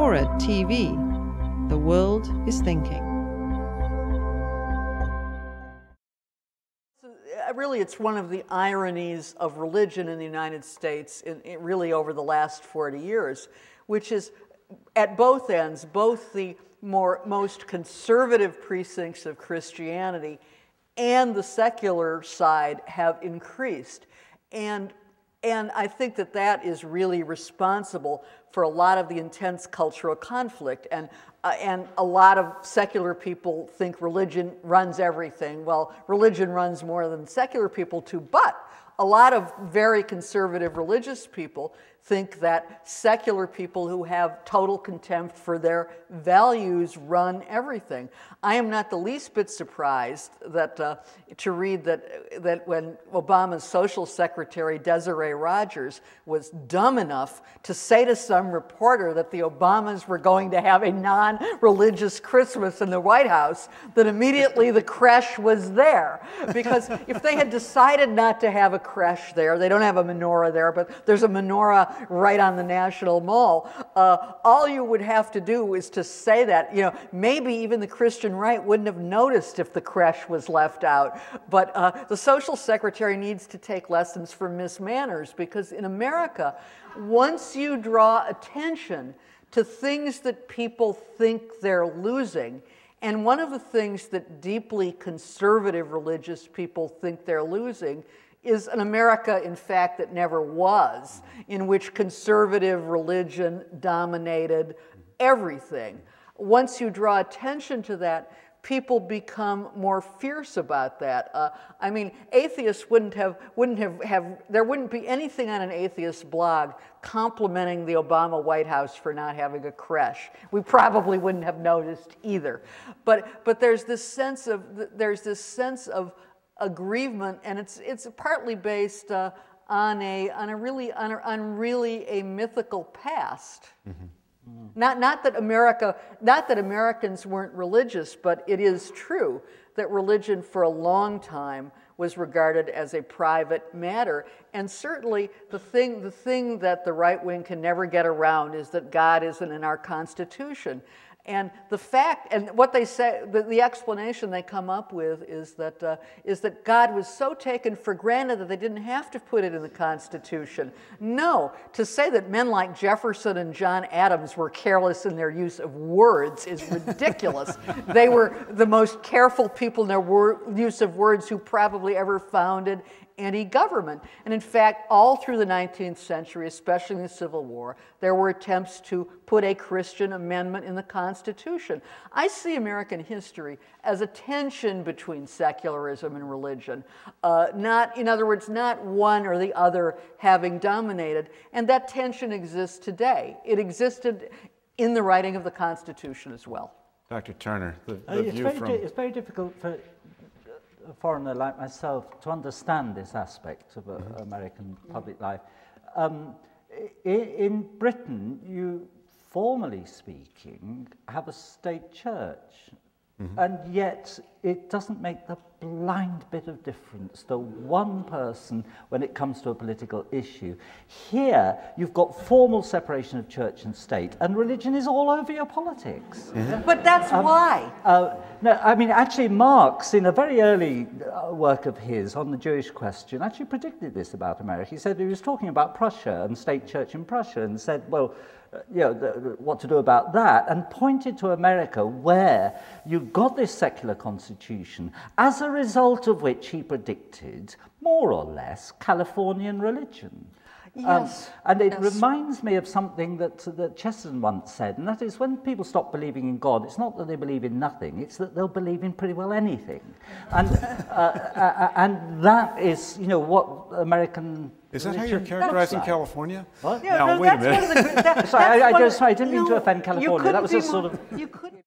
FORA.tv. The world is thinking. Really, it's one of the ironies of religion in the United States really over the last 40 years, which is at both ends, both the most conservative precincts of Christianity and the secular side have increased. And I think that that is really responsible for a lot of the intense cultural conflict. And a lot of secular people think religion runs everything. Well, religion runs more than secular people do, but a lot of very conservative religious people think that secular people who have total contempt for their values run everything. I am not the least bit surprised that to read that when Obama's social secretary Desiree Rogers was dumb enough to say to some reporter that the Obamas were going to have a non-religious Christmas in the White House, that immediately the creche was there. Because if they had decided not to have a creche there, they don't have a menorah there, but there's a menorah right on the National Mall, all you would have to do is to say that. You know, maybe even the Christian right wouldn't have noticed if the creche was left out. But the social secretary needs to take lessons from Miss Manners, because in America, once you draw attention to things that people think they're losing, and one of the things that deeply conservative religious people think they're losing is an America, in fact, that never was, in which conservative religion dominated everything. Once you draw attention to that, people become more fierce about that. I mean, atheists there wouldn't be anything on an atheist blog complimenting the Obama White House for not having a creche. We probably wouldn't have noticed either. But there's this sense of aggrievement, and it's partly based on really a mythical past. Mm-hmm. Not that Americans weren't religious, but it is true that religion for a long time was regarded as a private matter. And certainly the thing that the right wing can never get around is that God isn't in our Constitution. And the fact, and what they say, the explanation they come up with is that God was so taken for granted that they didn't have to put it in the Constitution. No, to say that men like Jefferson and John Adams were careless in their use of words is ridiculous. They were the most careful people in their use of words who probably ever founded any government. And in fact, all through the 19th century, especially in the Civil War, there were attempts to put a Christian amendment in the Constitution. I see American history as a tension between secularism and religion, in other words, not one or the other having dominated, and that tension exists today. It existed in the writing of the Constitution as well. Dr. Turner, it's very difficult for a foreigner like myself to understand this aspect of American public life. In Britain, you, formally speaking, have a state church, and yet it doesn't make the blind bit of difference to one person when it comes to a political issue. Here, you've got formal separation of church and state, and religion is all over your politics. But that's why. No, I mean, actually, Marx, in a very early work of his on the Jewish question, actually predicted this about America. He said he was talking about Prussia and state church in Prussia, and said, well, what to do about that, and pointed to America, where you've got this secular constitution, as a result of which he predicted, more or less, Californian religion. Yes. And it reminds me of something that Chesterton once said, and that is, when people stop believing in God, it's not that they believe in nothing, it's that they'll believe in pretty well anything. And that is, what American... Is that how you're characterizing California? What? Yeah, now, wait a minute. Sorry, I didn't mean to offend California. That was just sort of... You couldn't